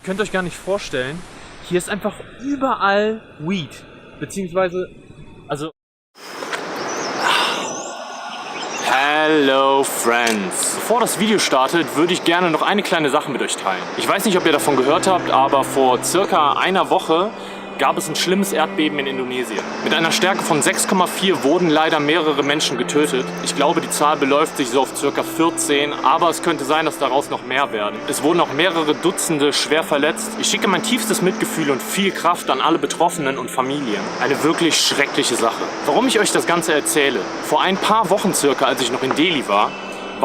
Ihr könnt euch gar nicht vorstellen, hier ist einfach überall Weed. Beziehungsweise, also... Hello Friends! Bevor das Video startet, würde ich gerne noch eine kleine Sache mit euch teilen. Ich weiß nicht, ob ihr davon gehört habt, aber vor circa einer Woche gab es ein schlimmes Erdbeben in Indonesien. Mit einer Stärke von 6,4 wurden leider mehrere Menschen getötet. Ich glaube, die Zahl beläuft sich so auf ca. 14, aber es könnte sein, dass daraus noch mehr werden. Es wurden auch mehrere Dutzende schwer verletzt. Ich schicke mein tiefstes Mitgefühl und viel Kraft an alle Betroffenen und Familien. Eine wirklich schreckliche Sache. Warum ich euch das Ganze erzähle? Vor ein paar Wochen circa, als ich noch in Delhi war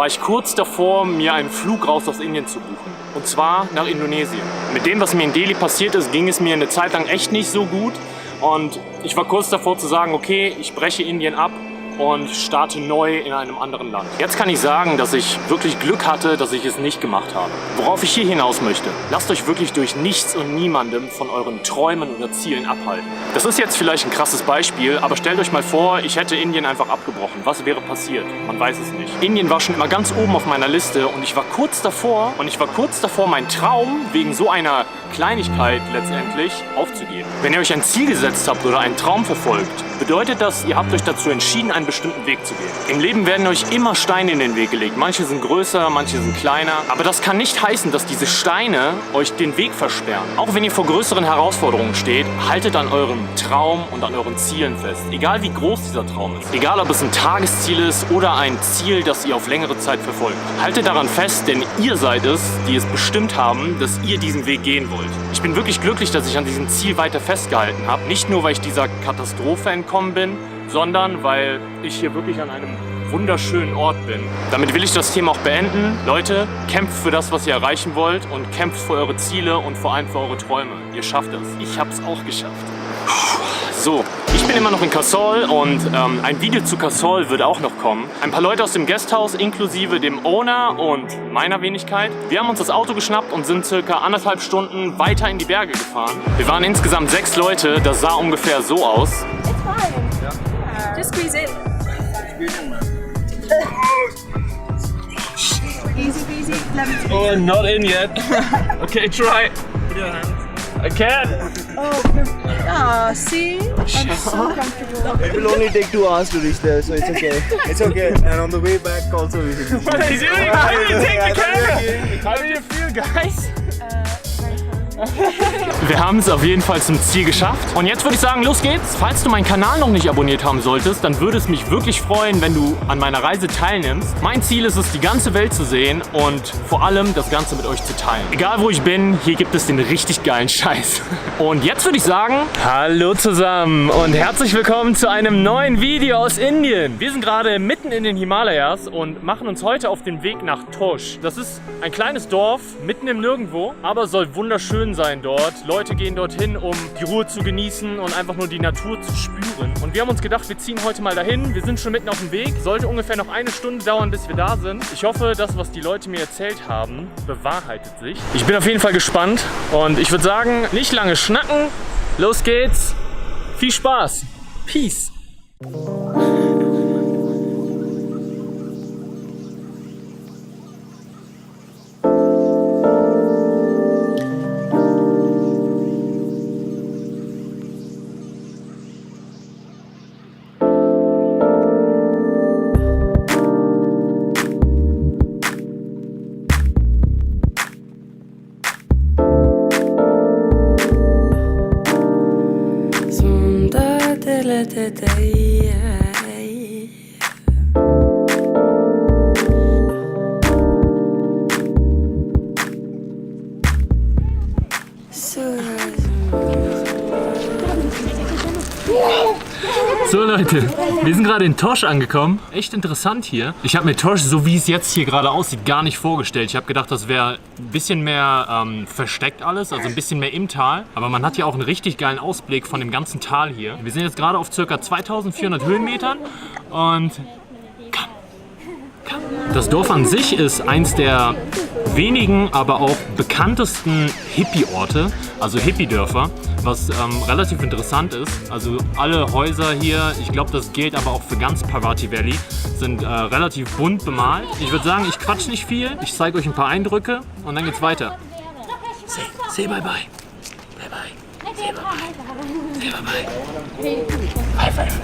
ich kurz davor, mir einen Flug raus aus Indien zu buchen. Und zwar nach Indonesien. Mit dem, was mir in Delhi passiert ist, ging es mir eine Zeit lang echt nicht so gut. Und ich war kurz davor zu sagen, okay, ich breche Indien ab und starte neu in einem anderen Land. Jetzt kann ich sagen, dass ich wirklich Glück hatte, dass ich es nicht gemacht habe. Worauf ich hier hinaus möchte: Lasst euch wirklich durch nichts und niemandem von euren Träumen oder Zielen abhalten. Das ist jetzt vielleicht ein krasses Beispiel, aber stellt euch mal vor, ich hätte Indien einfach abgebrochen. Was wäre passiert? Man weiß es nicht. Indien war schon immer ganz oben auf meiner Liste und ich war kurz davor, meinen Traum wegen so einer Kleinigkeit letztendlich aufzugeben. Wenn ihr euch ein Ziel gesetzt habt oder einen Traum verfolgt, bedeutet das, ihr habt euch dazu entschieden, einen bestimmten Weg zu gehen. Im Leben werden euch immer Steine in den Weg gelegt. Manche sind größer, manche sind kleiner. Aber das kann nicht heißen, dass diese Steine euch den Weg versperren. Auch wenn ihr vor größeren Herausforderungen steht, haltet an eurem Traum und an euren Zielen fest. Egal wie groß dieser Traum ist. Egal ob es ein Tagesziel ist oder ein Ziel, das ihr auf längere Zeit verfolgt. Haltet daran fest, denn ihr seid es, die es bestimmt haben, dass ihr diesen Weg gehen wollt. Ich bin wirklich glücklich, dass ich an diesem Ziel weiter festgehalten habe. Nicht nur, weil ich dieser Katastrophe entkommen bin, sondern weil ich hier wirklich an einem wunderschönen Ort bin. Damit will ich das Thema auch beenden. Leute, kämpft für das, was ihr erreichen wollt und kämpft für eure Ziele und vor allem für eure Träume. Ihr schafft es. Ich habe es auch geschafft. So, ich bin immer noch in Kasol und ein Video zu Kasol wird auch noch kommen. Ein paar Leute aus dem Guesthouse inklusive dem Owner und meiner Wenigkeit. Wir haben uns das Auto geschnappt und sind circa 1,5 Stunden weiter in die Berge gefahren. Wir waren insgesamt 6 Leute, das sah ungefähr so aus. It's fine. Yeah. Just squeeze in. Easy peasy, lemon squeeze. Oh, not in yet. Okay, try. Put your hands. I can't. Oh, see? I'm so comfortable. It will only take 2 hours to reach there, so it's okay. It's okay. And on the way back also we can. What are you doing? How do you take the camera? How do you feel, guys? Wir haben es auf jeden Fall zum Ziel geschafft. Und jetzt würde ich sagen, los geht's. Falls du meinen Kanal noch nicht abonniert haben solltest, dann würde es mich wirklich freuen, wenn du an meiner Reise teilnimmst. Mein Ziel ist es, die ganze Welt zu sehen und vor allem das Ganze mit euch zu teilen. Egal wo ich bin, hier gibt es den richtig geilen Scheiß. Und jetzt würde ich sagen, hallo zusammen und herzlich willkommen zu einem neuen Video aus Indien. Wir sind gerade mitten in den Himalayas und machen uns heute auf den Weg nach Tosh. Das ist ein kleines Dorf mitten im Nirgendwo, aber soll wunderschön sein dort. Leute gehen dorthin, um die Ruhe zu genießen und einfach nur die Natur zu spüren. Und wir haben uns gedacht, wir ziehen heute mal dahin. Wir sind schon mitten auf dem Weg. Sollte ungefähr noch 1 Stunde dauern, bis wir da sind. Ich hoffe, das, was die Leute mir erzählt haben, bewahrheitet sich. Ich bin auf jeden Fall gespannt und ich würde sagen, nicht lange schnacken. Los geht's. Viel Spaß. Peace. So Leute, wir sind gerade in Tosh angekommen. Echt interessant hier. Ich habe mir Tosh, so wie es jetzt hier gerade aussieht, gar nicht vorgestellt. Ich habe gedacht, das wäre ein bisschen mehr versteckt alles, also ein bisschen mehr im Tal. Aber man hat hier auch einen richtig geilen Ausblick von dem ganzen Tal hier. Wir sind jetzt gerade auf ca. 2400 Höhenmetern und das Dorf an sich ist eins der wenigen, aber auch bekanntesten Hippie-Orte, also Hippie-Dörfer, was relativ interessant ist. Also alle Häuser hier, ich glaube, das gilt aber auch für ganz Parvati Valley, sind relativ bunt bemalt. Ich würde sagen, ich quatsch nicht viel, ich zeige euch ein paar Eindrücke und dann geht's weiter. Say bye bye. Bye bye. Say bye bye. Say bye bye. High five.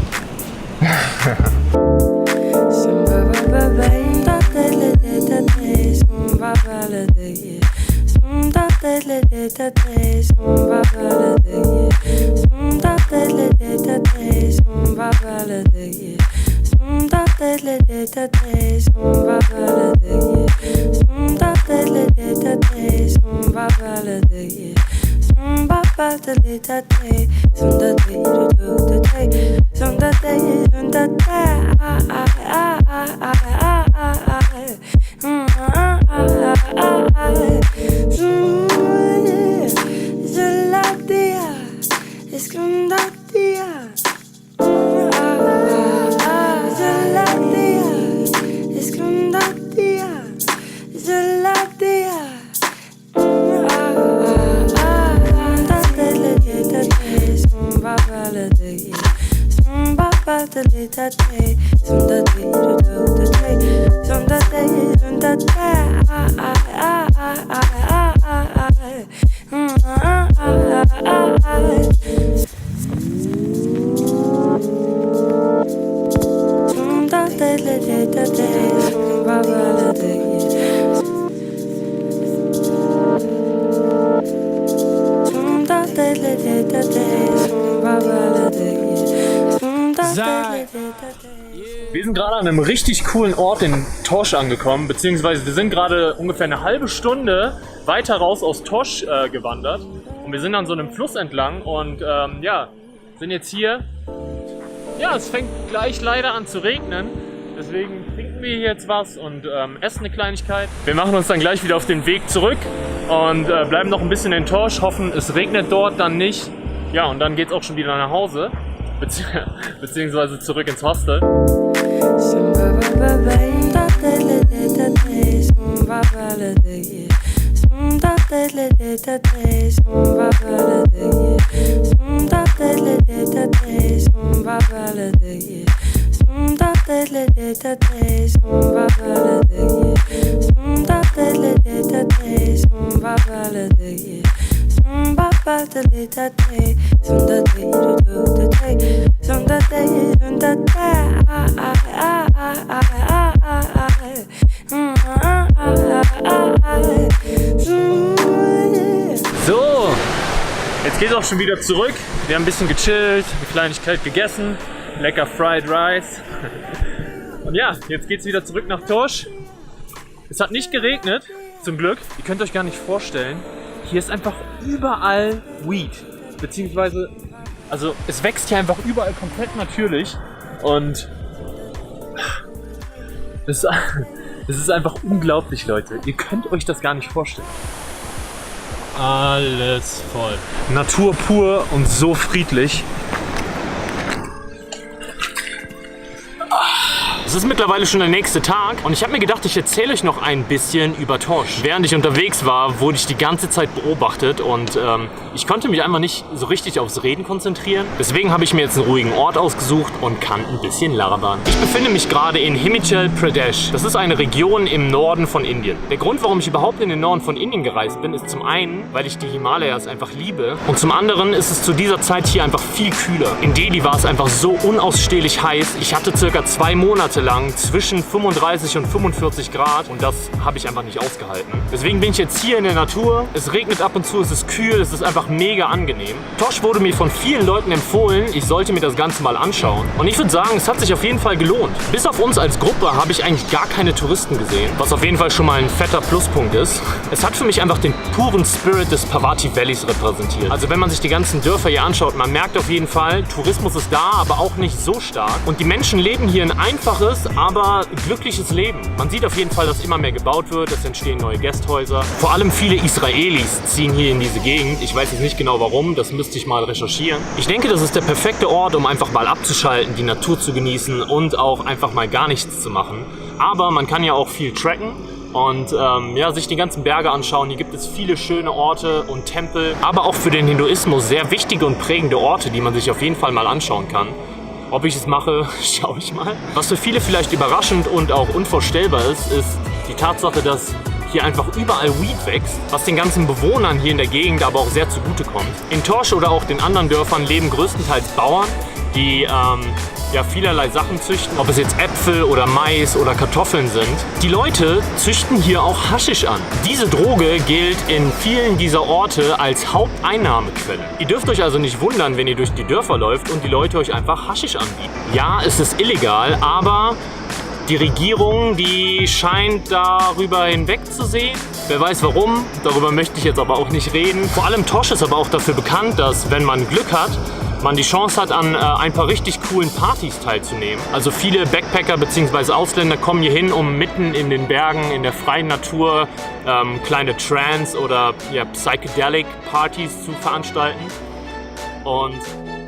Wir sind gerade an einem richtig coolen Ort in Tosh angekommen, beziehungsweise wir sind gerade ungefähr eine halbe Stunde weiter raus aus Tosh gewandert und wir sind an so einem Fluss entlang und ja, sind jetzt hier. Ja, es fängt gleich leider an zu regnen, deswegen trinken wir hier jetzt was und essen eine Kleinigkeit. Wir machen uns dann gleich wieder auf den Weg zurück und bleiben noch ein bisschen in Tosh, hoffen es regnet dort dann nicht. Ja, und dann geht's auch schon wieder nach Hause, beziehungsweise zurück ins Hostel. So, jetzt geht's auch schon wieder zurück. Wir haben ein bisschen gechillt, eine Kleinigkeit gegessen, lecker Fried Rice. Und ja, jetzt geht's wieder zurück nach Tosh. Es hat nicht geregnet, zum Glück. Ihr könnt euch gar nicht vorstellen, hier ist einfach überall Weed. Beziehungsweise, also es wächst hier einfach überall komplett natürlich. Und es ist einfach unglaublich, Leute. Ihr könnt euch das gar nicht vorstellen. Alles voll. Natur pur und so friedlich. Es ist mittlerweile schon der nächste Tag und ich habe mir gedacht, ich erzähle euch noch ein bisschen über Tosh. Während ich unterwegs war, wurde ich die ganze Zeit beobachtet und ich konnte mich einfach nicht so richtig aufs Reden konzentrieren. Deswegen habe ich mir jetzt einen ruhigen Ort ausgesucht und kann ein bisschen labern. Ich befinde mich gerade in Himachal Pradesh. Das ist eine Region im Norden von Indien. Der Grund, warum ich überhaupt in den Norden von Indien gereist bin, ist zum einen, weil ich die Himalayas einfach liebe und zum anderen ist es zu dieser Zeit hier einfach viel kühler. In Delhi war es einfach so unausstehlich heiß. Ich hatte circa 2 Monate lang zwischen 35 und 45 Grad und das habe ich einfach nicht ausgehalten. Deswegen bin ich jetzt hier in der Natur. Es regnet ab und zu, es ist kühl, es ist einfach mega angenehm. Tosh wurde mir von vielen Leuten empfohlen, ich sollte mir das Ganze mal anschauen. Und ich würde sagen, es hat sich auf jeden Fall gelohnt. Bis auf uns als Gruppe habe ich eigentlich gar keine Touristen gesehen, was auf jeden Fall schon mal ein fetter Pluspunkt ist. Es hat für mich einfach den puren Spirit des Parvati Valleys repräsentiert. Also wenn man sich die ganzen Dörfer hier anschaut, man merkt auf jeden Fall, Tourismus ist da, aber auch nicht so stark. Und die Menschen leben hier ein einfaches, aber glückliches Leben. Man sieht auf jeden Fall, dass immer mehr gebaut wird, es entstehen neue Gästhäuser. Vor allem viele Israelis ziehen hier in diese Gegend. Ich weiß jetzt nicht genau warum, das müsste ich mal recherchieren. Ich denke, das ist der perfekte Ort, um einfach mal abzuschalten, die Natur zu genießen und auch einfach mal gar nichts zu machen. Aber man kann ja auch viel tracken und ja, sich die ganzen Berge anschauen. Hier gibt es viele schöne Orte und Tempel, aber auch für den Hinduismus sehr wichtige und prägende Orte, die man sich auf jeden Fall mal anschauen kann. Ob ich es mache, schaue ich mal. Was für viele vielleicht überraschend und auch unvorstellbar ist, ist die Tatsache, dass hier einfach überall Weed wächst, was den ganzen Bewohnern hier in der Gegend aber auch sehr zugute kommt. In Torsch oder auch den anderen Dörfern leben größtenteils Bauern, die ja, vielerlei Sachen züchten, ob es jetzt Äpfel oder Mais oder Kartoffeln sind. Die Leute züchten hier auch Haschisch an. Diese Droge gilt in vielen dieser Orte als Haupteinnahmequelle. Ihr dürft euch also nicht wundern, wenn ihr durch die Dörfer läuft und die Leute euch einfach Haschisch anbieten. Ja, es ist illegal, aber die Regierung, die scheint darüber hinwegzusehen. Wer weiß warum, darüber möchte ich jetzt aber auch nicht reden. Vor allem Torsch ist aber auch dafür bekannt, dass, wenn man Glück hat, man die Chance hat, an ein paar richtig coolen Partys teilzunehmen. Also viele Backpacker bzw. Ausländer kommen hier hin, um mitten in den Bergen, in der freien Natur, kleine Trance- oder ja, Psychedelic-Partys zu veranstalten. Und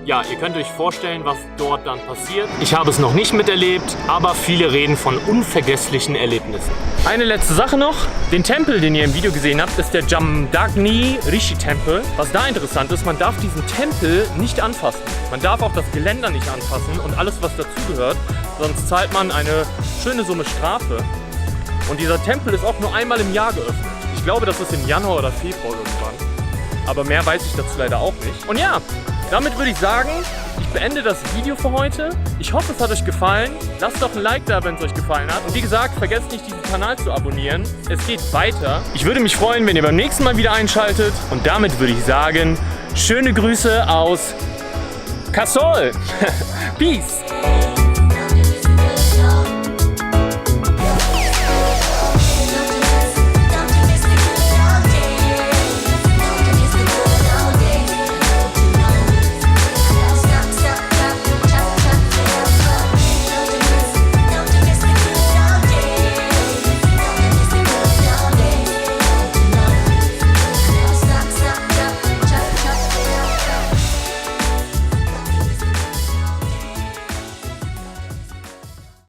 ja, ihr könnt euch vorstellen, was dort dann passiert. Ich habe es noch nicht miterlebt, aber viele reden von unvergesslichen Erlebnissen. Eine letzte Sache noch. Den Tempel, den ihr im Video gesehen habt, ist der Jamdagni Rishi Tempel. Was da interessant ist, man darf diesen Tempel nicht anfassen. Man darf auch das Geländer nicht anfassen und alles, was dazugehört. Sonst zahlt man eine schöne Summe Strafe. Und dieser Tempel ist auch nur einmal im Jahr geöffnet. Ich glaube, das ist im Januar oder Februar irgendwann. Aber mehr weiß ich dazu leider auch nicht. Und ja, damit würde ich sagen, ich beende das Video für heute. Ich hoffe, es hat euch gefallen. Lasst doch ein Like da, wenn es euch gefallen hat. Und wie gesagt, vergesst nicht, diesen Kanal zu abonnieren. Es geht weiter. Ich würde mich freuen, wenn ihr beim nächsten Mal wieder einschaltet. Und damit würde ich sagen, schöne Grüße aus Kassel. Peace.